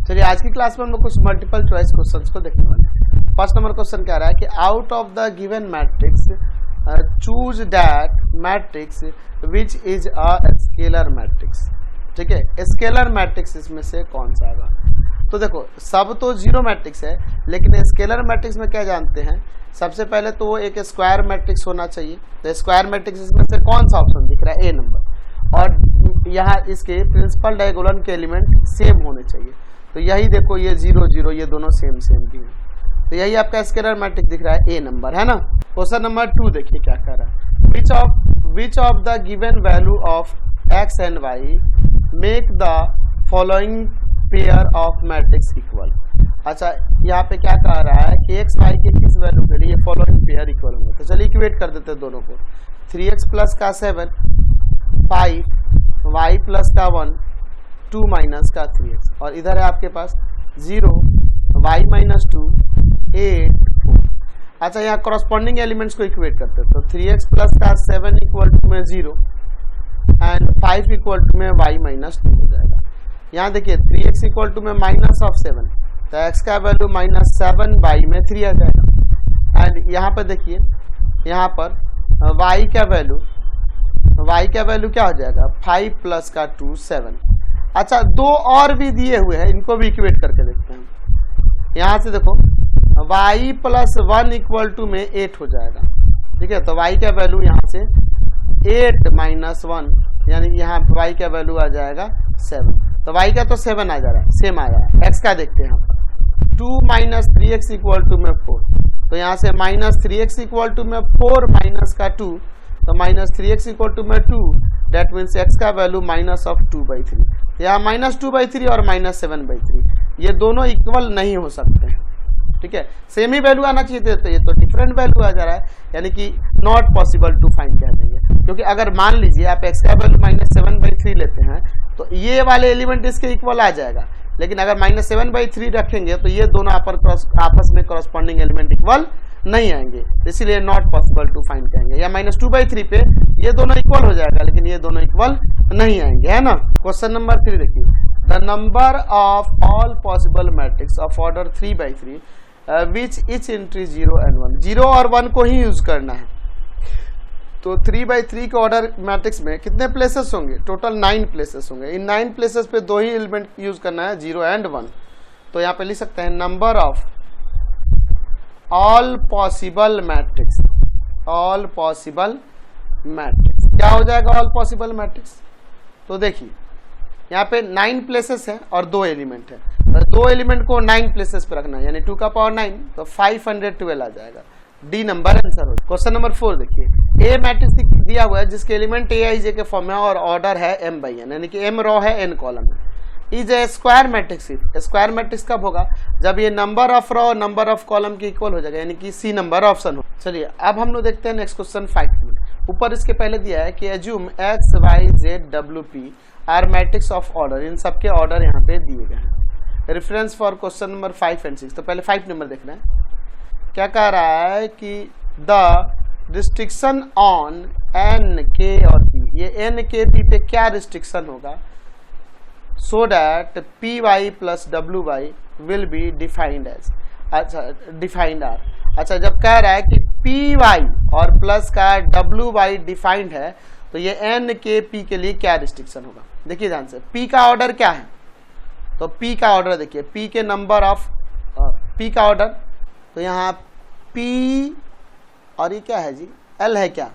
चलिए आज की क्लास में हम लोग कुछ मल्टीपल चॉइस क्वेश्चंस को देखने वाले हैं। फर्स्ट नंबर क्वेश्चन क्या रहा है कि out of the given matrix choose that matrix which is a scalar matrix. ठीक है, स्केलर मैट्रिक्स इसमें से कौन सा आएगा? तो देखो सब तो जीरो मैट्रिक्स है, लेकिन स्केलर मैट्रिक्स में क्या जानते हैं, सबसे पहले तो वो एक स्क्वायर मैट्रिक्स होना चाहिए। तो स्क्वायर मैट्रिक्स इसमें से कौन सा ऑप्शन दिख रहा है? ए नंबर। और यहाँ इसके प्रिंसिपल डायगोनल के एलिमेंट सेम होने चाहिए। तो यही देखो ये 0 0 ये दोनों सेम भी है, तो यही आपका स्केलर मैट्रिक्स दिख रहा है, ए नंबर है ना। क्वेश्चन नंबर 2 देखिए क्या कह रहा है, which of the given value of x and y make the following pair of matrix equal. अच्छा यहाँ पे क्या कह रहा है कि x y के किस वैल्यू के लिए फॉलोइंग पेयर इक्वल होंगे। तो चलिए इक्वेट कर देते हैं दोनों को। 3x प्लस का 7 5 y प्लस का 1 2 माइनस का 3x, और इधर है आपके पास 0 y माइनस 2 8 4। अच्छा यहाँ करस्पॉन्डिंग एलिमेंट्स को इक्वेट करते हैं। तो 3x प्लस का 7 इक्वल टू में 0 एंड 5 इक्वल टू में y माइनस 2 हो जाएगा। यहाँ देखिए 3x इक्वल टू में माइनस ऑफ 7, तो x का वैल्यू माइनस 7 y में 3 आ जाएगा। एंड यहाँ पर देखिए यहाँ पर y का वैल्यू क्या हो जाएगा? 5 प्लस का 2 7। अच्छा दो और भी दिए हुए हैं, इनको भी इक्वेट करके देखते हैं। यहाँ से देखो y प्लस 1 इक्वल टू में 8 हो जाएगा। ठीक है, तो y का वैल्यू यहाँ से 8 माइनस 1, यानी यहाँ y का वैल्यू आ जाएगा 7। तो y का तो 7 आ जा रहा है, सेम आ रहा है। x का देखते हैं यहाँ पर 2 माइनस 3x इक्वल टू में 4, तो यहाँ से माइनस 3x इक्वल टू में 4 माइनस का 2, तो माइनस 3x इक्वल टू में 2, डेट मीन्स x का वैल्यू माइनस ऑफ 2/3। यहाँ माइनस 2/3 और माइनस 7/3 ये दोनों इक्वल नहीं हो सकते हैं। ठीक है, सेम ही वैल्यू आना चाहिए, तो ये तो डिफरेंट वैल्यू आ जा रहा है, यानी कि नॉट पॉसिबल टू फाइंड कह देंगे। क्योंकि अगर मान लीजिए आप x का वैल्यू माइनस 7/3 लेते हैं तो ये वाले एलिमेंट इसके इक्वल आ जाएगा, लेकिन अगर माइनस 7/3 रखेंगे तो ये दोनों आपस में करस्पॉन्डिंग एलिमेंट इक्वल नहीं आएंगे, इसीलिए नॉट पॉसिबल टू फाइंड कहेंगे। या माइनस 2/3 पे ये दोनों इक्वल हो जाएगा, लेकिन ये दोनों इक्वल नहीं आएंगे, है ना। क्वेश्चन नंबर 3 देखिए, the number of all possible matrix of order 3/3 which etch entry 0 and 1, 0 और 1 को ही यूज करना है। तो 3/3 के ऑर्डर मैट्रिक्स में कितने प्लेसेस होंगे? टोटल 9 प्लेसेस होंगे। इन 9 प्लेसेस पे दो ही एलिमेंट यूज करना है, 0 and 1। तो यहाँ पे लिख सकते हैं number of all possible matrix, all possible matrix क्या हो जाएगा? All possible matrix. तो देखिए यहाँ पे 9 प्लेसेस है और 2 एलिमेंट है, तो 2 एलिमेंट को 9 प्लेसेस पे रखना है, यानी 2 का पावर 9, तो 512 आ जाएगा। डी नंबर आंसर हो। क्वेश्चन नंबर 4 देखिए, ए मैट्रिक्स दिया हुआ है जिसके एलिमेंट ए आई जे के फॉर्म में और ऑर्डर है m/n, यानी कि m रो है n कॉलम है। Is a square matrix. Square matrix कब होगा? जब ये number of row number of column के इक्वल हो जाएगा, यानी कि सी नंबर ऑप्शन हो। चलिए अब हम लोग देखते हैं नेक्स्ट क्वेश्चन 5 में। ऊपर इसके पहले दिया है कि assume x y z w p are matrix of order, इन सबके ऑर्डर यहाँ पे दिए गए हैं। Reference for question number 5 and 6। तो पहले 5 नंबर देखना है, क्या कह रहा है कि the restriction on n k और p, ये n k p पे क्या रिस्ट्रिक्शन होगा? So that P Y plus W Y will be defined as, अच्छा डिफाइंड आर। अच्छा जब कह रहा है कि पी वाई और प्लस का डब्ल्यू वाई डिफाइंड है, तो ये एन के पी के लिए क्या रिस्ट्रिक्शन होगा? देखिए ध्यान से, पी का ऑर्डर क्या है? तो पी का ऑर्डर देखिए, पी के नंबर ऑफ पी का ऑर्डर, तो यहाँ पी और ये क्या है जी? एल है क्या?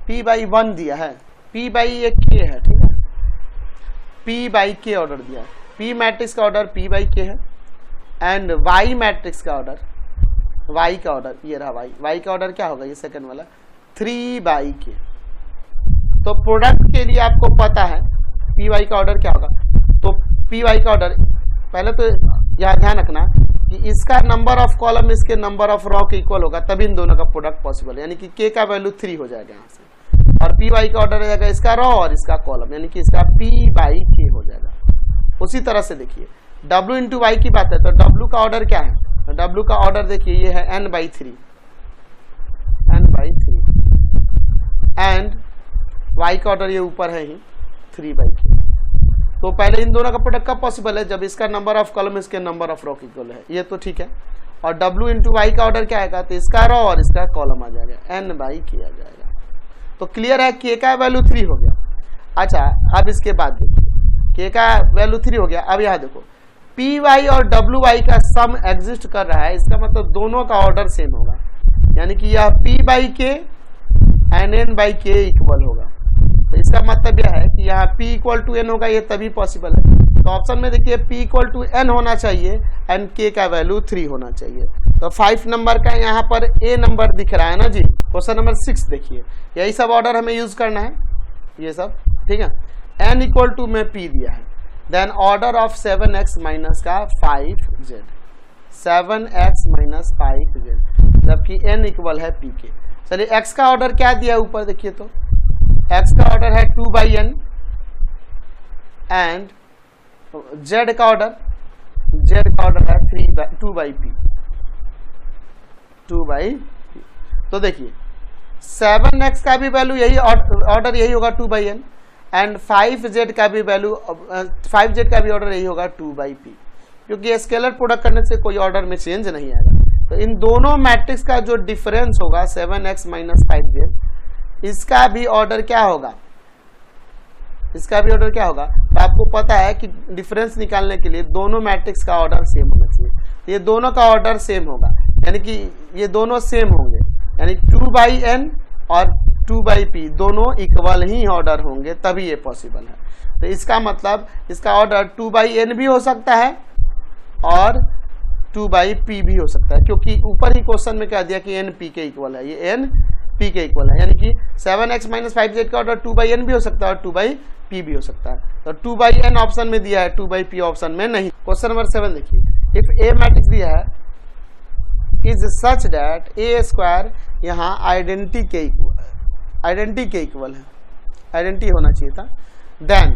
p/1 दिया है, p/a k है, ठीक है, p/k ऑर्डर दिया है। p मैट्रिक्स का ऑर्डर p/k है, एंड y मैट्रिक्स का ऑर्डर, y का ऑर्डर ये रहा, y का ऑर्डर क्या होगा? ये सेकंड वाला 3/k। तो प्रोडक्ट के लिए आपको पता है py का ऑर्डर क्या होगा। तो py का ऑर्डर पहले तो यहाँ ध्यान रखना कि इसका नंबर ऑफ कॉलम इसके नंबर ऑफ रो के इक्वल होगा, तभी इन दोनों का प्रोडक्ट पॉसिबल, यानी कि k का वैल्यू 3 हो जाएगा यहाँ से, और py का ऑर्डर हो जाएगा इसका रो और इसका कॉलम, यानी कि इसका p/k हो जाएगा। उसी तरह से देखिए w इंटू वाई की बात है, तो w का ऑर्डर क्या है? तो w का ऑर्डर देखिए ये है n/3 एंड y का ऑर्डर ये ऊपर है ही 3/k। तो पहले इन दोनों का प्रोडक्ट कब पॉसिबल है, जब इसका नंबर ऑफ कॉलम इसके नंबर ऑफ रो इक्वल है, ये तो ठीक है। और W इंटू वाई का ऑर्डर क्या आएगा, तो इसका रो और इसका कॉलम आ जाएगा, n बाई k आ जाएगा। तो क्लियर है, k का वैल्यू 3 हो गया। अच्छा, अब इसके बाद देखिए, k का वैल्यू 3 हो गया। अब यहाँ देखो पी वाई और डब्ल्यू वाई का सम एग्जिस्ट कर रहा है, इसका मतलब दोनों का ऑर्डर सेम होगा, यानी कि यह p बाई के एंड n बाई के इक्वल होगा। तो इसका मतलब यह है कि यहाँ p इक्वल टू n होगा, ये तभी पॉसिबल है। तो ऑप्शन में देखिए p इक्वल टू n होना चाहिए एंड k का वैल्यू 3 होना चाहिए। तो 5 नंबर का यहाँ पर a नंबर दिख रहा है ना जी। क्वेश्चन नंबर 6 देखिए, यही सब ऑर्डर हमें यूज करना है, ये सब ठीक है। n इक्वल टू में p दिया है, then order of 7x minus का 5z, 7x माइनस 5z, जबकि n इक्वल है p के। चलिए x का ऑर्डर क्या दिया है ऊपर देखिए, तो x का ऑर्डर है 2 बाई n एंड z का ऑर्डर है 2 बाई p, 2 बाई p। तो देखिए 7x का भी वैल्यू यही ऑर्डर यही होगा 2 बाई n एंड 5z का भी वैल्यू 5z का भी ऑर्डर यही होगा 2 बाई p, क्योंकि स्केलर प्रोडक्ट करने से कोई ऑर्डर में चेंज नहीं आएगा। तो इन दोनों मैट्रिक्स का जो डिफरेंस होगा 7x माइनस 5z, इसका भी ऑर्डर क्या होगा, इसका भी ऑर्डर क्या होगा। तो आपको पता है कि डिफरेंस निकालने के लिए दोनों मैट्रिक्स का ऑर्डर सेम होना चाहिए, तो ये दोनों का ऑर्डर सेम होगा, यानी कि ये दोनों सेम होंगे, यानी 2 बाई n और 2 बाई p दोनों इक्वल ही ऑर्डर होंगे, तभी ये पॉसिबल है। तो इसका मतलब इसका ऑर्डर 2 बाई n भी हो सकता है और 2 बाई p भी हो सकता है, क्योंकि ऊपर ही क्वेश्चन में क्या दिया कि n p के इक्वल है, ये n p के इक्वल है, यानी कि 7x माइनस 5z का ऑर्डर 2 बाई n भी हो सकता है और 2 बाई p भी हो सकता है। तो 2 बाई n ऑप्शन में दिया है, 2 बाई p ऑप्शन में नहीं। क्वेश्चन नंबर 7 देखिए, इफ a मैट्रिक्स दिया है is such that a square यहाँ आइडेंटिटी के इक्वल है, आइडेंटिटी होना चाहिए था, देन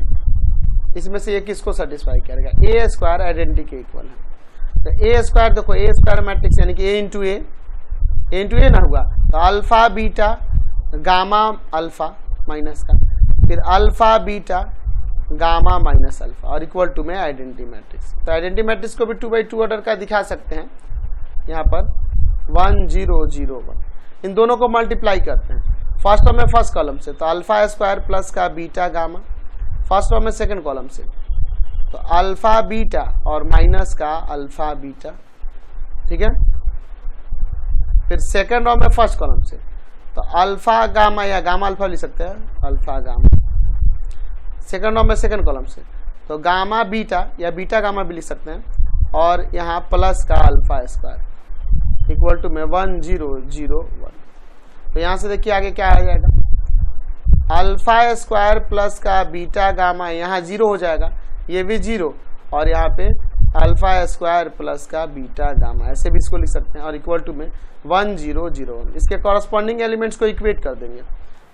इसमें से ये किसको सेटिस्फाई करेगा, a स्क्वायर आइडेंटिटी के इक्वल है। तो a स्क्वायर देखो, a स्क्वायर मैट्रिक्स यानी कि a इंटू ए ना हुआ, तो alpha beta gamma alpha minus का, फिर alpha beta gamma minus alpha और इक्वल टू में आइडेंटिटी मैट्रिक्स। तो आइडेंटिटी मैट्रिक्स को भी 2 बाई 2 ऑर्डर का दिखा सकते हैं, यहाँ पर 1 0 0 1, इन दोनों को मल्टीप्लाई करते हैं फर्स्ट रो में फर्स्ट कॉलम से, तो अल्फा स्क्वायर प्लस का बीटा गामा, फर्स्ट रो में सेकंड कॉलम से, तो अल्फा बीटा और माइनस का अल्फा बीटा, ठीक है। फिर सेकंड रो में फर्स्ट कॉलम से, तो अल्फा गामा या गामा अल्फा लिख सकते हैं, अल्फा गामा, सेकंड रो में सेकंड कॉलम से, तो गामा बीटा या बीटा गामा भी लिख सकते हैं, और यहाँ प्लस का अल्फा स्क्वायर इक्वल टू में 1 0 0 1। तो यहाँ से देखिए आगे क्या आ जाएगा, अल्फा स्क्वायर प्लस का बीटा गामा, यहाँ 0 हो जाएगा, ये भी 0, और यहाँ पे अल्फा स्क्वायर प्लस का बीटा गामा, ऐसे भी इसको लिख सकते हैं, और इक्वल टू में 1 0 0 1। इसके कॉरस्पॉन्डिंग एलिमेंट्स को इक्वेट कर देंगे,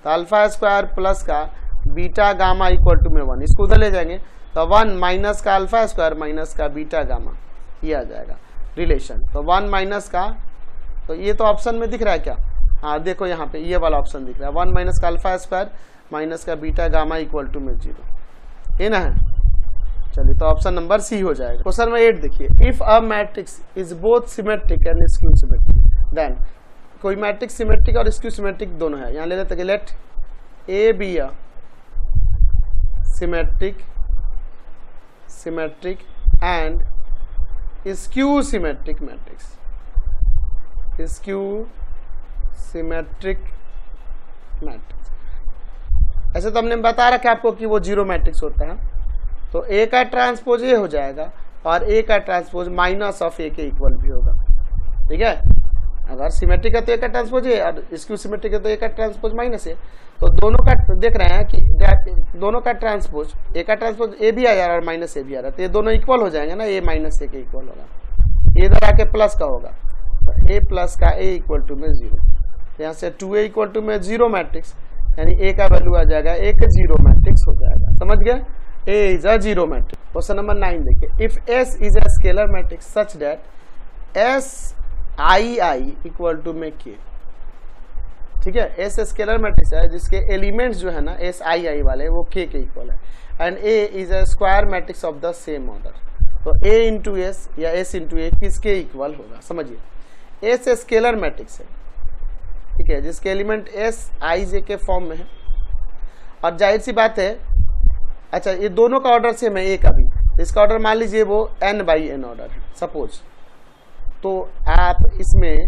तो अल्फा स्क्वायर प्लस का बीटा गामा इक्वल टू में 1, इसको उधर ले जाएंगे, तो 1 माइनस का अल्फा स्क्वायर माइनस का बीटा गामा, ये आ जाएगा रिलेशन। तो 1 माइनस का, तो ये तो ऑप्शन में दिख रहा है क्या, हाँ देखो यहाँ पे ये वाला ऑप्शन दिख रहा है, 1 माइनस का अल्फा स्क्वायर माइनस का बीटा गामा इक्वल टू में 0, ये ना है। चलिए तो ऑप्शन नंबर सी हो जाएगा। क्वेश्चन नंबर 8 देखिए, if a matrix is both symmetric and skew symmetric, then कोई मैट्रिक्स सिमेट्रिक और स्क्यू सिमेट्रिक दोनों है, यहाँ ले लेते हैं, let A B a symmetric and skew symmetric matrix, skew symmetric matrix. ऐसे तो हमने बता रखा है आपको कि वो 0 मैट्रिक्स होता है, तो ए का ट्रांसपोज ए हो जाएगा और ए का ट्रांसपोज माइनस ऑफ ए के इक्वल भी होगा, ठीक है। अगर सिमेट्रिक है तो ए का ट्रांसपोज ए, और स्क्यू सिमेट्रिक है तो ए का ट्रांसपोज माइनस ए, तो दोनों का देख रहे हैं कि दोनों का ट्रांसपोज, ए का ट्रांसपोज ए भी आ जा रहा है और माइनस ए भी आ रहा है, तो ये दोनों इक्वल हो जाएंगे ना, ए माइनस ए के इक्वल होगा, ये इधर आके प्लस का होगा, तो ए प्लस का ए इक्वल टू में 0, यहाँ से 2a इक्वल टू में 0 मैट्रिक्स, यानी a का वैल्यू आ जाएगा, एक 0 मैट्रिक्स हो जाएगा, समझ गए, a is a 0 matrix. Question number 9 देखिए, if s is a scalar matrix such that s i i equal to में k, ठीक है, एस स्केलर मैट्रिक्स है जिसके एलिमेंट्स जो है ना एस आई आई वाले वो के इक्वल है, and A is a square matrix of the same order. तो ए इंटू एस या एस इंटू ए किसके इक्वल होगा, समझिए एस स्केलर मैट्रिक्स है, ठीक है, जिसके एलिमेंट एस आई जे के फॉर्म में है, और जाहिर सी बात है, अच्छा ये दोनों का ऑर्डर सेम है, ए का भी, इसका ऑर्डर मान लीजिए वो n बाई एन ऑर्डर है सपोज, तो आप इसमें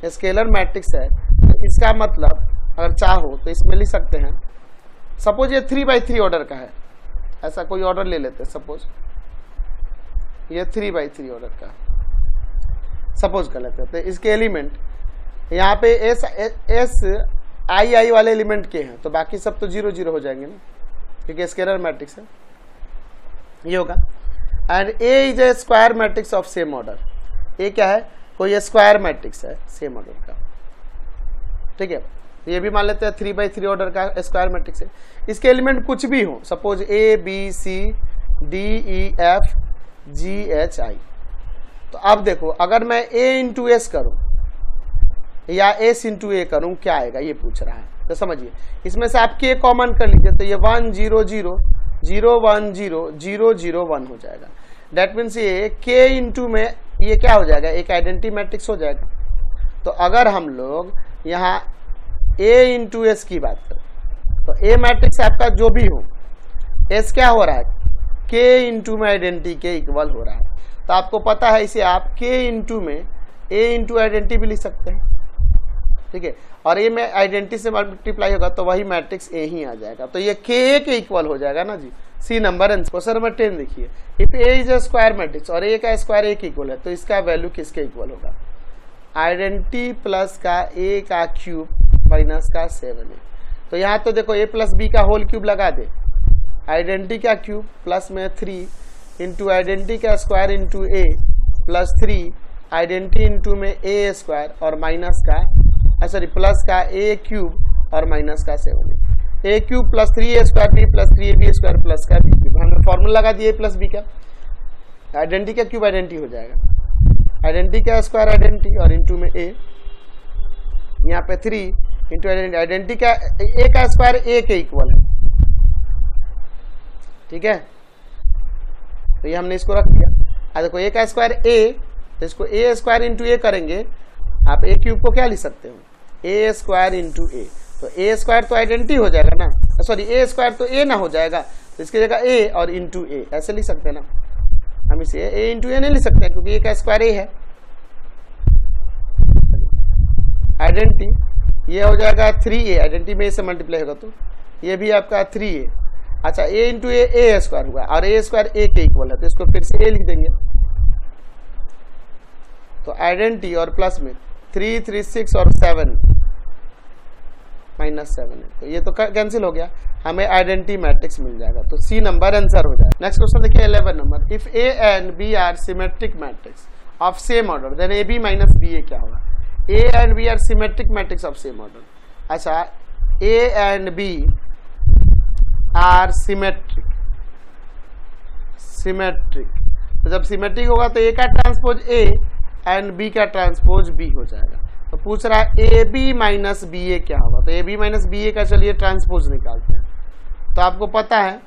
स्केलर मैट्रिक्स है, तो इसका मतलब अगर चाहो तो इसमें लिख सकते हैं, सपोज ये 3/3 ऑर्डर का है, ऐसा कोई ऑर्डर ले लेते हैं, सपोज ये 3/3 ऑर्डर का सपोज कर लेते हैं, तो इसके एलिमेंट यहाँ पे एस आई आई वाले एलिमेंट के हैं, तो बाकी सब तो 0 0 हो जाएंगे ना, क्योंकि स्केलर मैट्रिक्स है, ये होगा। And A is a square matrix of same order, A क्या है, कोई स्क्वायर मैट्रिक्स है सेम ऑर्डर का, ठीक है, ये भी मान लेते हैं 3/3 ऑर्डर का स्क्वायर मैट्रिक्स है, इसके एलिमेंट कुछ भी हो, suppose A B C D E F G H I. तो अब देखो अगर मैं ए इंटू एस करूं या एस इंटू ए करूं क्या आएगा, ये पूछ रहा है, तो समझिए इसमें से आप के कॉमन कर लीजिए, तो ये 1 0 0 0 1 0 0 0 1 हो जाएगा। डेट मीन्स ये के इंटू में ये क्या हो जाएगा, एक आइडेंटिटी मैट्रिक्स हो जाएगा। तो अगर हम लोग यहाँ ए इंटू एस की बात करें, तो ए मैट्रिक्स आपका जो भी हो, एस क्या हो रहा है, के इंटू में आइडेंटिटी के इक्वल हो रहा है, तो आपको पता है इसे आप के इंटू में ए इंटू आइडेंटिटी भी लिख सकते हैं, ठीक है, और ए में आइडेंटिटी से मल्टीप्लाई होगा तो वही मैट्रिक्स ए ही आ जाएगा, तो ये के इक्वल हो जाएगा ना जी। C number and question number 10 देखिए, if A is a square matrix और ए का स्क्वायर ए के इक्वल है, तो इसका वैल्यू किसके इक्वल होगा, आइडेंटिटी प्लस का ए का क्यूब माइनस का 7a। तो यहाँ तो देखो a प्लस बी का होल क्यूब लगा दे, आइडेंटिटी का क्यूब प्लस में 3 इंटू आइडेंटिटी का square into A plus 3 identity into में ए स्क्वायर और माइनस का सॉरी प्लस का ए क्यूब और माइनस का 7a, A cube plus 3a square B plus 3ab square plus का बी क्यूब, हमने फॉर्मूला लगा दिया ए प्लस बी का, आइडेंटिटी का क्यूब आइडेंटिटी हो जाएगा, आइडेंटिटी का स्क्वायर आइडेंटिटी और इंटू में ए, यहाँ पे 3 इंटू आइडेंटिटी का ए का स्क्वायर ए के इक्वल है, ठीक है, तो ये हमने इसको रख दिया। देखो ए का स्क्वायर ए, तो इसको ए स्क्वायर इंटू ए करेंगे, आप ए क्यूब को क्या लिख सकते हो, ए स्क्वायर इंटू ए, तो ए स्क्वायर तो आइडेंटिटी हो जाएगा ना, सॉरी ए स्क्वायर तो ए ना हो जाएगा, तो इसकी जगह ए और इंटू ए ऐसे लिख सकते हैं ना, हम इसे ए इंटू ए नहीं लिख सकते क्योंकि ए का स्क्वायर ए है, आइडेंटिटी ये हो जाएगा 3a, आइडेंटिटी में ए से मल्टीप्लाई होगा तो ये भी आपका 3a, अच्छा ए इंटू ए स्क्वायर हुआ और ए स्क्वायर ए के इक्वल है, तो इसको फिर से ए लिख देंगे, तो आइडेंटिटी और प्लस में 3 3 6 और 7 माइनस 7 है, तो ये तो कैंसिल हो गया, हमें आइडेंटिटी मैट्रिक्स मिल जाएगा, तो सी नंबर आंसर हो जाएगा। नेक्स्ट क्वेश्चन देखिए 11 नंबर, if A and B are symmetric matrix of same order then A B minus B A क्या होगा, A and B are symmetric matrix of same order, अच्छा A and B are symmetric, तो जब symmetric होगा तो A का transpose A and B का transpose B हो जाएगा, तो पूछ रहा है A B minus B A क्या होगा, तो ए बी माइनस बी ए का चलिए ट्रांसपोज निकालते हैं, तो आपको पता है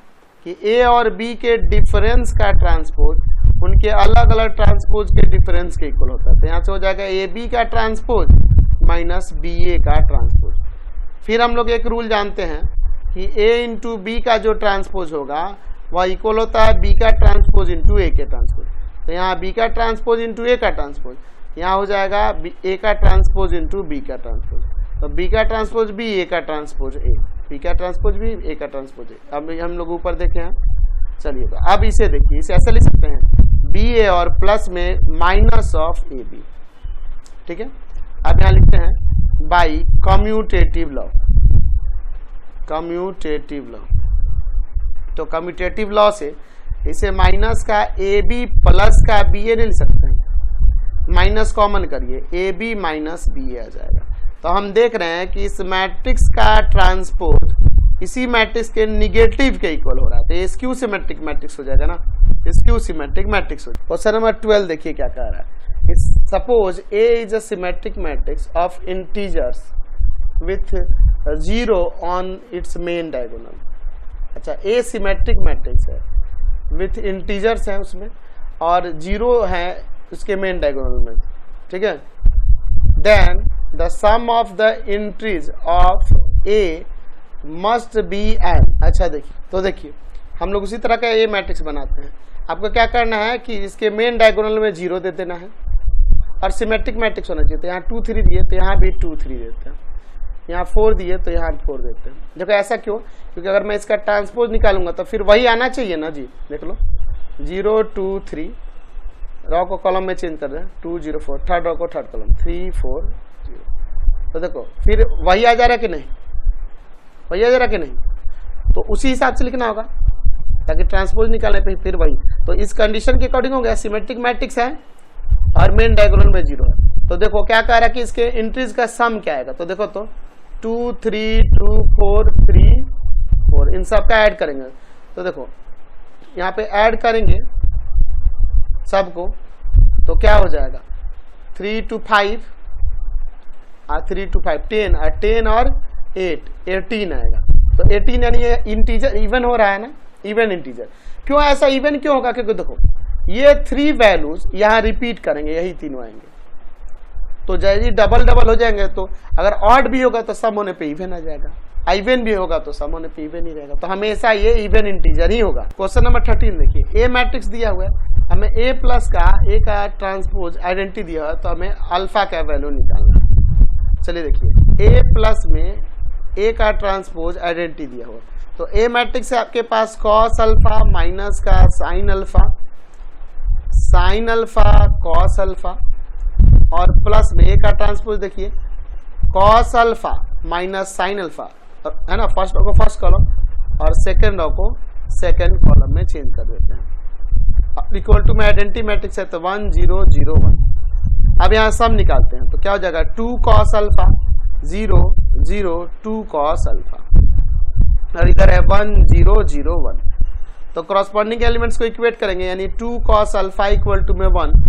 कि ए और बी के डिफरेंस का ट्रांसपोज उनके अलग अलग ट्रांसपोज के डिफरेंस के इक्वल होता है, तो यहाँ से हो जाएगा ए बी का ट्रांसपोज माइनस बी ए का ट्रांसपोज। फिर हम लोग एक रूल जानते हैं कि ए इंटू बी का जो ट्रांसपोज होगा वह इक्वल होता है बी का ट्रांसपोज इंटू ए के ट्रांसपोज, तो यहाँ बी का ट्रांसपोज इंटू ए का ट्रांसपोज, यहाँ हो जाएगा ए का ट्रांसपोज इंटू बी का ट्रांसपोज, तो बी का ट्रांसपोज बी, ए का ट्रांसपोज ए, बी का ट्रांसपोज बी, ए का ट्रांसपोज ए। अब हम लोग ऊपर देखे हैं, चलिए तो अब इसे देखिए, इसे ऐसे लिख सकते हैं बी ए और प्लस में माइनस ऑफ ए बी, ठीक है। अब यहाँ लिखते हैं by commutative law, commutative law, तो कम्यूटेटिव लॉ से इसे माइनस का ए बी प्लस का बी ए नहीं लिख सकते हैं, माइनस कॉमन करिए ए बी माइनस बी ए आ जाएगा, तो हम देख रहे हैं कि इस मैट्रिक्स का ट्रांसपोज इसी मैट्रिक्स के निगेटिव के इक्वल हो रहा है, तो ये स्क्यू सिमेट्रिक मैट्रिक्स हो जाएगा ना, स्क्यू सिमेट्रिक मैट्रिक्स हो जाएगा। क्वेश्चन नंबर 12 देखिए क्या कह रहा है, suppose A is a symmetric matrix of integers with 0 on it's main diagonal. अच्छा, ए सिमेट्रिक मैट्रिक्स है विथ इंटीजर्स हैं उसमें और 0 है उसके मेन डायगोनल में, ठीक है। Then the sum of the entries of A must be N. अच्छा देखिए, तो देखिए हम लोग उसी तरह का ए मैट्रिक्स बनाते हैं। आपको क्या करना है कि इसके मेन डायगोनल में 0 दे देना है और सिमेट्रिक मैट्रिक्स होना चाहिए। तो यहाँ 2 3 दिए तो यहाँ भी 2 3 देते हैं, यहाँ 4 दिए तो यहाँ 4 देते हैं। देखो ऐसा क्यों, क्योंकि अगर मैं इसका ट्रांसपोज निकालूंगा तो फिर वही आना चाहिए ना जी। देख लो 0 2 3, रॉ को कॉलम में चेंज कर दें 2 0 4, थर्ड रॉ को थर्ड कॉलम 3 4 0। तो देखो फिर वही आ जा रहा है कि नहीं, वही आ जा रहा है कि नहीं, तो उसी हिसाब से लिखना होगा ताकि ट्रांसपोज निकालने पे फिर वही। तो इस कंडीशन के अकॉर्डिंग हो गया, सिमेट्रिक मैट्रिक्स है और मेन डायगोनल में 0 है। तो देखो क्या कह रहा है कि इसके एंट्रीज का सम क्या आएगा। तो देखो तो 2 3 2 4 3 4 इन सब का ऐड करेंगे। तो देखो यहाँ पे ऐड करेंगे सबको तो क्या हो जाएगा 3 2 5 और 3 2 5 10 और 10 और 8 18 आएगा। तो 18 यानी ये इंटीजर इवन हो रहा है ना, इवन इंटीजर। क्यों ऐसा इवन क्यों होगा, क्योंकि देखो ये 3 वैल्यूज यहाँ रिपीट करेंगे, यही तीनों आएंगे तो जैसे डबल डबल हो जाएंगे। तो अगर ऑड भी होगा तो सम होने पे इवन आ जाएगा, इवन भी होगा तो सम होने पे इवन ही रहेगा। तो हमेशा ये इवन इंटीजर ही होगा। क्वेश्चन नंबर 13 देखिए, ए मैट्रिक्स दिया हुआ है, हमें ए प्लस का ए का ट्रांसपोज आइडेंटिटी दिया है तो हमें अल्फा का वैल्यू निकालना है। चलिए देखिए ए प्लस में ए का ट्रांसपोज आइडेंटिटी दिया हुआ, तो ए मैट्रिक्स है आपके पास कॉस अल्फा माइनस का sine alpha, sine alpha cos alpha और प्लस में ए का ट्रांसपोज देखिए cos alpha minus sine alpha, है ना। फर्स्ट रो को फर्स्ट कॉलम और सेकेंड रो को सेकेंड कॉलम में चेंज कर देते हैं। इक्वल टू में आइडेंटिटी मैट्रिक्स है तो 1 0 0 1। अब यहाँ सम निकालते हैं तो क्या हो जाएगा 2 कॉस अल्फा 0 0 2 कॉस अल्फा और इधर है 1 0 0 1। तो क्रॉसपॉन्डिंग एलिमेंट्स को इक्वेट करेंगे यानी 2 कॉस अल्फा इक्वल टू में 1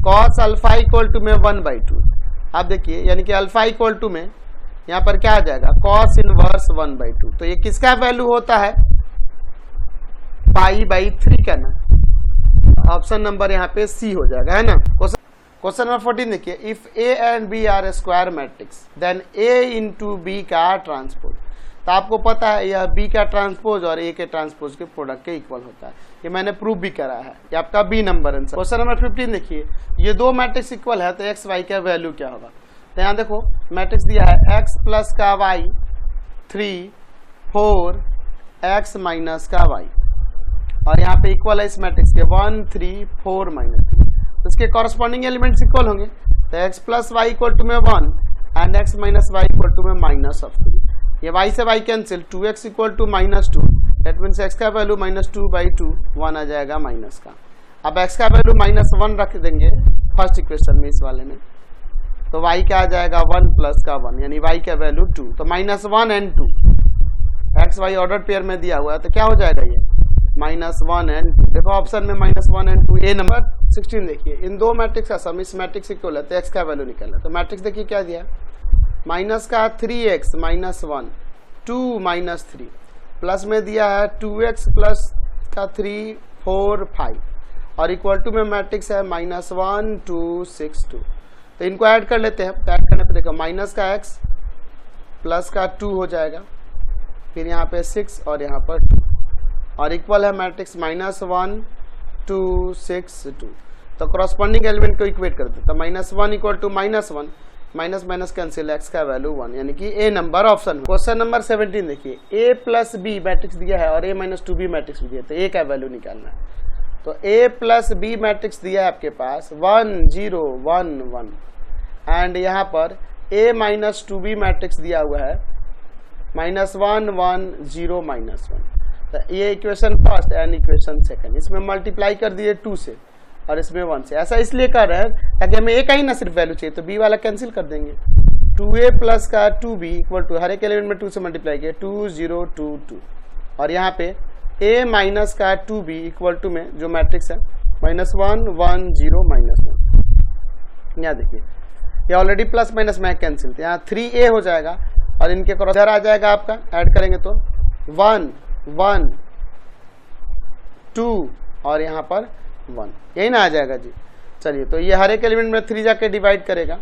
कॉस अल्फा इक्वल टू में 1/2। आप देखिए यानी कि अल्फा इक्वल टू में यहाँ पर क्या आ जाएगा कॉस इनवर्स 1/2। तो ये किसका वैल्यू होता है पाई/3 का ना। ऑप्शन नंबर यहाँ पे सी हो जाएगा, है ना। क्वेश्चन नंबर 14 देखिए, if A and B are square matrix then A into B का ट्रांसपोज। तो आपको पता है यह बी का ट्रांसपोज और ए के ट्रांसपोज के प्रोडक्ट के इक्वल होता है, ये मैंने प्रूव भी करा है। ये आपका B number answer. Question number 15 देखिए, ये दो मैट्रिक्स इक्वल है तो एक्स वाई का वैल्यू क्या होगा। तो यहाँ देखो मैट्रिक्स दिया है एक्स प्लस का वाई 3 4 एक्स माइनस का वाई और यहाँ पे इक्वल है इस मैट्रिक्स के 1 3 4 -3। तो इसके कॉरस्पॉन्डिंग एलिमेंट्स इक्वल होंगे तो X plus Y equal to में 1 and X minus Y equal to में -2। ये y से y cancel 2x equal to -2 that means x का वैल्यू -2/2 1 आ जाएगा माइनस का। अब x का वैल्यू -1 रख देंगे फर्स्ट इक्वेशन में इस वाले में तो y क्या आ जाएगा 1 प्लस का 1 यानी y का वैल्यू 2। तो -1 and 2 x y order pair में दिया हुआ है तो क्या हो जाएगा ये -1 एंड 2। देखो ऑप्शन में -1 एंड 2। ए नंबर 16 देखिए, इन दो मैट्रिक्स का सम इस मैट्रिक्स इक्वल है तो x का वैल्यू निकालना। तो मैट्रिक्स देखिए क्या दिया माइनस का 3x -1 2 -3 प्लस में दिया है 2x प्लस का 3 4 5 और इक्वल टू में मैट्रिक्स है -1 2 6 2। तो इनको ऐड कर लेते हैं। ऐड करने पे देखो माइनस का x प्लस का 2 हो जाएगा फिर यहाँ पे 6 और यहाँ पर 2 और इक्वल है मैट्रिक्स -1 2 6 2। तो क्रॉसपॉन्डिंग एलिमेंट को इक्वेट कर देते हैं। -1 equal to -1 minus minus cancel x का वैल्यू 1 यानी कि A number option. Question number 17 देखिए, a प्लस बी मैट्रिक्स दिया है और a -2b मैट्रिक्स भी दिया है तो a का वैल्यू निकालना है। तो a प्लस बी मैट्रिक्स दिया है आपके पास 1 0 1 1 एंड यहाँ पर a -2b मैट्रिक्स दिया हुआ है -1 1 0 -1। तो ये equation first and equation second, इसमें मल्टीप्लाई कर दिए 2 से और इसमें 1 से। ऐसा इसलिए कर रहे हैं ताकि हमें ए का ही ना सिर्फ वैल्यू चाहिए तो बी वाला कैंसिल कर देंगे। 2a प्लस का 2b इक्वल टू हर एक एलिमेंट में 2 से मल्टीप्लाई किया 2 0 2 2 और यहाँ पे a माइनस का 2b इक्वल टू में जो मैट्रिक्स है -1 1 0 -1। यहाँ देखिए ये ऑलरेडी प्लस माइनस में कैंसिल, यहाँ 3a हो जाएगा और इनके क्रॉस इधर आ जाएगा आपका, ऐड करेंगे तो 1 1 2 और यहाँ पर 1, यही ना आ जाएगा जी। चलिए तो ये हर एक एलिमेंट में 3 जाके डिवाइड करेगा,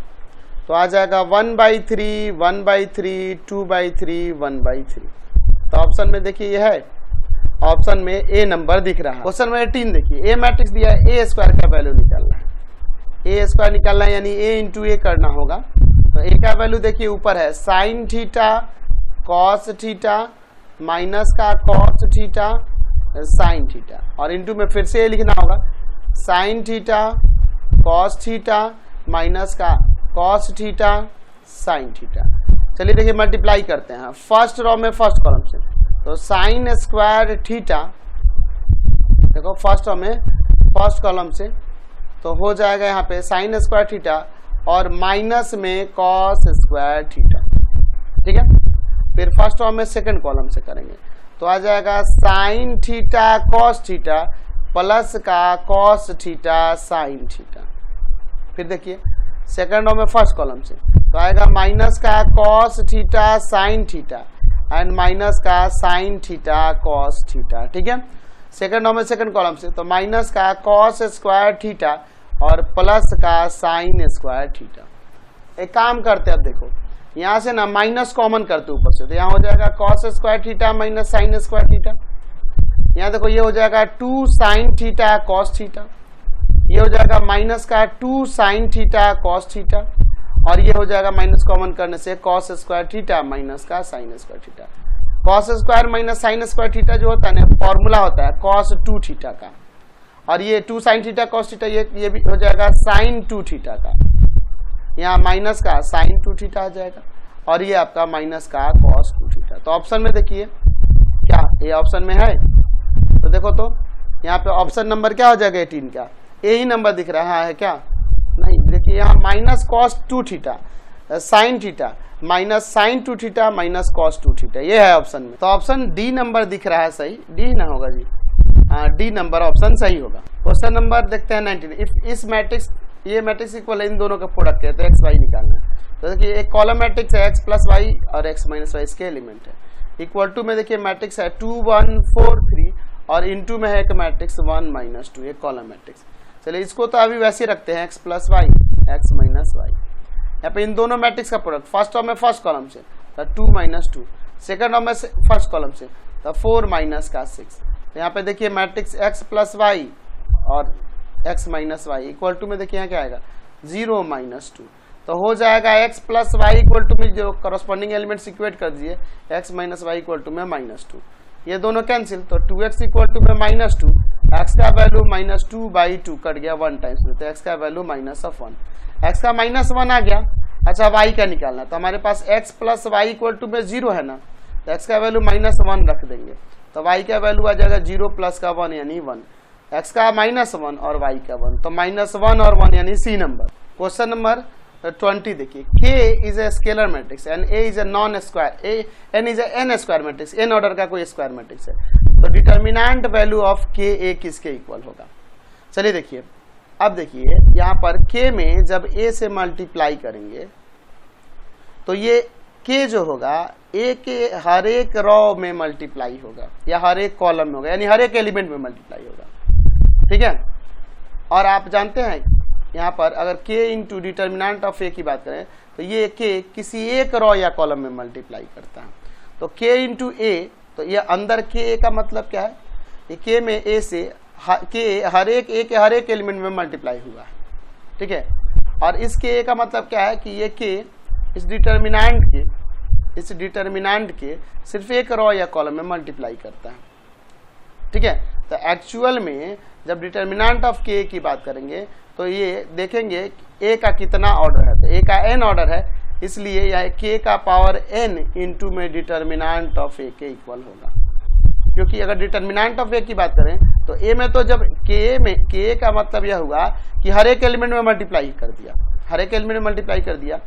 तो आ जाएगा 1/3 1/3 2/3 1/3। तो ऑप्शन में देखिए ये है, ऑप्शन में ए नंबर दिख रहा है। क्वेश्चन में 18 देखिए, ए मैट्रिक्स दिया है, ए स्क्वायर का वैल्यू निकालना है, ए स्क्वायर निकालना है यानी ए इंटू ए करना होगा। तो ए का वैल्यू देखिए ऊपर है sine theta cos theta minus का कॉस थीटा साइन थीटा, और इंटू में फिर से ये लिखना होगा sine theta cos theta minus का कॉस थीटा साइन थीटा। चलिए देखिए मल्टीप्लाई करते हैं फर्स्ट रो में फर्स्ट कॉलम से, तो साइन स्क्वायर थीटा, देखो फर्स्ट रो में फर्स्ट कॉलम से, तो हो जाएगा यहाँ पे साइन स्क्वायर थीटा और माइनस में कॉस स्क्वायर थीटा, ठीक है। फिर फर्स्ट रो में सेकंड कॉलम से करेंगे, तो आ जाएगा sine theta cos theta plus का कॉस थीटा साइन थीटा। फिर देखिए सेकंड रो में फर्स्ट कॉलम से, तो आएगा माइनस का cos theta sine theta and minus का साइन थीटा कॉस थीटा, ठीक है। सेकंड रो में सेकंड कॉलम से, तो माइनस का कॉस स्क्वायर थीटा और प्लस का साइन स्क्वायर थीटा। एक काम करते हैं, अब देखो यहाँ से ना माइनस कॉमन करते ऊपर से, तो यहाँ हो जाएगा cos square theta minus sine square theta. यहाँ देखो ये हो जाएगा 2 साइन थीटा कॉस थीटा, ये हो जाएगा माइनस का 2 साइन थीटा कॉस थीटा, और ये हो जाएगा माइनस कॉमन करने से कॉस स्क्वायर थीटा माइनस का sine square theta. Cos square minus sine square theta जो होता है ना, फॉर्मूला होता है कॉस 2 थीटा का, और ये 2 साइन थीटा कॉस थीटा ये भी हो जाएगा साइन 2 थीटा का, यहाँ माइनस का साइन 2 थीटा आ जाएगा, और ये आपका माइनस का कॉस 2 थीटा। तो ऑप्शन में देखिए क्या ये ऑप्शन में है, तो देखो तो यहाँ पे ऑप्शन नंबर क्या हो जाएगा 18 का, ए ही नंबर दिख रहा है क्या, नहीं। देखिए यहाँ minus cos 2 theta sine theta minus sine 2 theta minus cos 2 theta, ये है ऑप्शन में। तो ऑप्शन डी नंबर दिख रहा है सही, डी ना होगा जी, हाँ डी नंबर ऑप्शन सही होगा। क्वेश्चन नंबर देखते हैं 19, इफ इस मैट्रिक्स ये मैट्रिक्स इक्वल है इन दोनों का प्रोडक्ट है, तो एक्स वाई निकालना है। तो देखिए एक कॉलम मैट्रिक्स है एक्स प्लस वाई और एक्स माइनस वाई इसके एलिमेंट है, इक्वल टू में देखिए मैट्रिक्स है 2 1 4 3 और इनटू में है एक मैट्रिक्स 1 - 2, एक कॉलम मैट्रिक्स। चलिए इसको तो अभी वैसे रखते हैं X plus Y X minus Y. यहाँ पे इन दोनों मैट्रिक्स का प्रोडक्ट फर्स्ट रो में फर्स्ट कॉलम से तो 2 - 2, सेकंड रो में फर्स्ट कॉलम से तो 4 माइनस का 6। तो यहाँ पे देखिए मैट्रिक्स एक्स प्लस वाई और X minus Y equal to में देखिए यहाँ क्या आएगा 0 - 2, तो हो जाएगा X plus Y equal to में जो करस्पॉन्डिंग एलिमेंट्स इक्वेट कर दीजिए X minus Y equal to में -2, ये दोनों कैंसिल, तो 2x इक्वल टू में -2, एक्स का वैल्यू -2/2 कट गया 1 टाइम्स में, तो एक्स का वैल्यू -1, एक्स का -1 आ गया। अच्छा वाई का निकालना, तो हमारे पास X plus Y equal to में 0 है ना, तो एक्स का वैल्यू -1 रख देंगे, तो वाई का वैल्यू आ जाएगा 0 प्लस का 1 यानी 1, एक्स का -1 और वाई का 1, तो -1 और 1 यानी सी नंबर। क्वेश्चन नंबर 20 देखिए, K is a scalar matrix and A is a non square, N is a n square matrix, n order का कोई स्क्वायर मैट्रिक्स है, तो determinant value of K A किसके इक्वल होगा। चलिए देखिए, अब देखिए यहाँ पर K में जब A से मल्टीप्लाई करेंगे तो ये K जो होगा A के हर एक रो में मल्टीप्लाई होगा या हर एक कॉलम में होगा, यानी हर एक एलिमेंट में मल्टीप्लाई होगा, ठीक है। और आप जानते हैं यहाँ पर अगर K into determinant of A की बात करें तो ये K किसी एक रो या कॉलम में मल्टीप्लाई करता है, तो K इंटू A, तो ये अंदर K A का मतलब क्या है, ये K में A से K हर एक A के हर एक एलिमेंट में मल्टीप्लाई हुआ है, ठीक है। और इस K A का मतलब क्या है कि ये K इस डिटर्मिनेंट के सिर्फ एक रो या कॉलम में मल्टीप्लाई करता है, ठीक है। तो एक्चुअल में जब डिटर्मिनेंट ऑफ K की बात करेंगे तो ये देखेंगे A का कितना ऑर्डर है, तो A का n ऑर्डर है, इसलिए यह K का पावर n इंटू में डिटर्मिनेंट ऑफ A के इक्वल होगा। क्योंकि अगर डिटर्मिनेंट ऑफ A की बात करें तो A में तो जब K का मतलब यह हुआ कि हर एक एलिमेंट में मल्टीप्लाई कर दिया, हर एक एलिमेंट में मल्टीप्लाई कर दिया।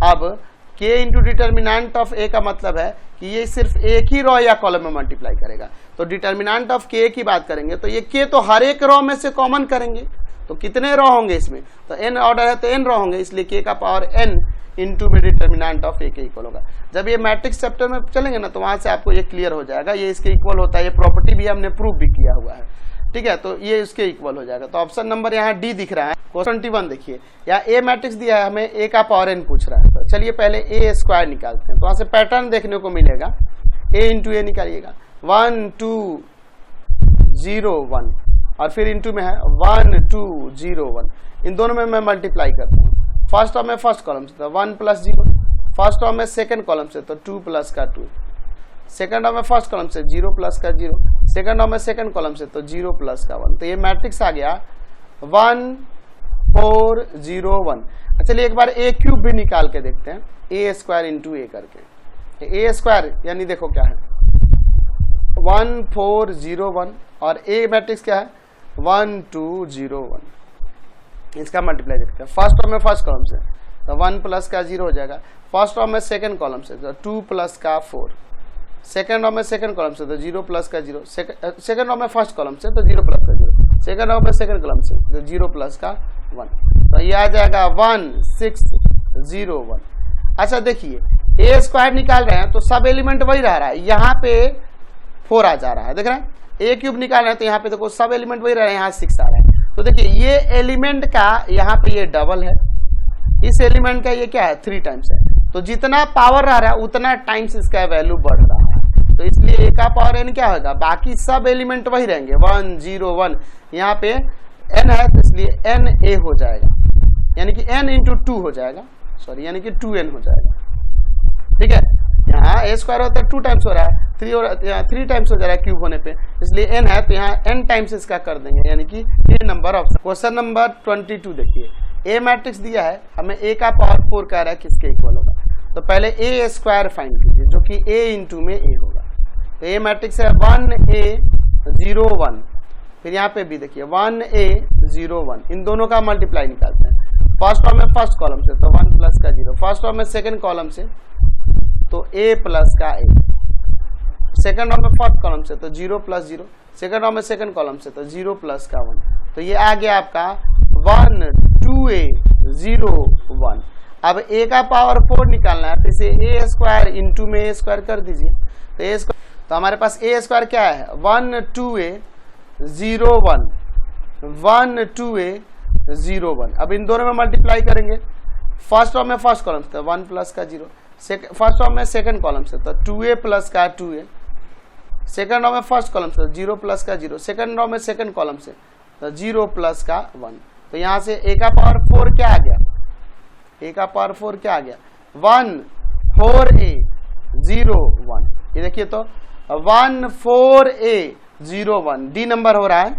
अब K into determinant of A का मतलब है कि ये सिर्फ एक ही रो या कॉलम में मल्टीप्लाई करेगा, तो डिटर्मिनेंट ऑफ K की बात करेंगे तो ये K तो हर एक रो में से कॉमन करेंगे, तो कितने रो होंगे इसमें, तो n ऑर्डर है तो n रो होंगे, इसलिए K का पावर n इनटू में डिटर्मिनेंट ऑफ ए के इक्वल होगा। जब ये मैट्रिक्स चैप्टर में चलेंगे ना तो वहां से आपको ये क्लियर हो जाएगा, ये इसके इक्वल होता है, ये प्रॉपर्टी भी हमने प्रूव भी किया हुआ है, ठीक है। तो ये इसके इक्वल हो जाएगा। तो ऑप्शन नंबर यहाँ डी दिख रहा है। क्वेश्चन 21 देखिए, या ए मैट्रिक्स दिया है हमें, ए का पावर एन पूछ रहा है। तो चलिए पहले ए स्क्वायर निकालते हैं। तो वहां से पैटर्न देखने को मिलेगा, ए इंटू ए निकालिएगा, 1 2 0 1 और फिर इंटू में है 1 2 0 1। इन दोनों में मैं मल्टीप्लाई करता हूँ। फर्स्ट टर्म में फर्स्ट कॉलम से तो 1 प्लस 0, फर्स्ट टर्म में सेकंड कॉलम से तो 2 प्लस का 2, सेकंड टर्म में फर्स्ट कॉलम से 0 प्लस का 0, सेकंड टर्म में सेकंड कॉलम से तो 0 प्लस का 1। तो ये मैट्रिक्स आ गया 1 4 0 1। चलिए एक बार ए क्यूब भी निकाल के देखते हैं, ए स्क्वायर इंटू ए करके। ए स्क्वायर यानी देखो क्या है 1 4 0 1 और ए मैट्रिक्स क्या है 1 2 0 1। इसका मल्टीप्लाई देखते हैं। फर्स्ट टर्म में फर्स्ट कॉलम से तो 1 प्लस का 0 हो जाएगा, फर्स्ट टर्म में सेकंड कॉलम से तो 2 प्लस का 4, सेकंड टर्म में सेकंड कॉलम से तो 0 प्लस का 0, सेकंड टर्म में फर्स्ट कॉलम से तो 0 प्लस का 0, सेकंड टर्म में सेकंड कॉलम से तो 0 प्लस का 1। तो ये आ जाएगा 1 6 0 1। अच्छा देखिए ए स्क्वायर निकाल रहे हैं तो सब एलिमेंट वही रह रहा है, यहाँ पे 4 आ जा रहा है, देख रहे हैं। ए क्यूब निकाल रहे हैं तो यहाँ पे देखो सब एलिमेंट वही रह रहा है, यहाँ 6 आ रहा है। तो देखिए ये एलिमेंट का यहाँ पे ये डबल है, इस एलिमेंट का ये क्या है 3 टाइम्स है। तो जितना पावर रह रहा है उतना टाइम्स इसका वैल्यू बढ़ रहा है। तो इसलिए ए का पावर एन क्या होगा, बाकी सब एलिमेंट वही रहेंगे 1 0 1। यहाँ पे एन है तो इसलिए एन ए हो जाएगा, यानी कि एन इंटू 2 हो जाएगा, सॉरी यानी कि 2n हो जाएगा, ठीक है। यहाँ ए स्क्वायर होता है 2 टाइम्स हो रहा है, 3 टाइम्स हो जा रहा है क्यूब होने पे, इसलिए n है तो यहाँ n टाइम्स इसका कर देंगे, यानी कि ये नंबर ऑप्शन। क्वेश्चन नंबर 22 देखिए, ए मैट्रिक्स दिया है हमें, ए का पावर 4 कह रहा है किसके इक्वल होगा। तो पहले ए स्क्वायर फाइंड कीजिए जो कि a इंटू में a होगा। तो ए मैट्रिक्स है 1a 0 1, फिर यहाँ पे भी देखिए 1a 0 1। इन दोनों का मल्टीप्लाई निकालते हैं। फर्स्ट टर्म में फर्स्ट कॉलम से तो 1 प्लस का 0, फर्स्ट टर्म में सेकंड कॉलम से तो a प्लस का a, सेकंड टर्म में फर्स्ट कॉलम से तो 0 प्लस 0, सेकंड टर्म में सेकंड कॉलम से तो 0 प्लस का 1। तो ये आ गया आपका 1 2a 0 1। अब a का पावर 4 निकालना है तो इसे a स्क्वायर इंटू में a स्क्वायर कर दीजिए। तो a स्क्वायर, तो हमारे पास a स्क्वायर क्या है 1 2a 0 1 1 2a 0 1। अब इन दोनों में मल्टीप्लाई करेंगे। फर्स्ट टर्म में फर्स्ट कॉलम से तो 1 प्लस का 0, फर्स्ट टर्म में सेकंड कॉलम से तो 2a प्लस का 2a, सेकंड टर्म में फर्स्ट कॉलम से 0 प्लस का 0, सेकंड टर्म में सेकंड कॉलम से तो 0 प्लस का 1। तो यहाँ से a का पावर 4 क्या आ गया, a का पावर 4 क्या आ गया 1 4a 0 1। ये देखिए तो 1 4a 0 1 डी नंबर हो रहा है।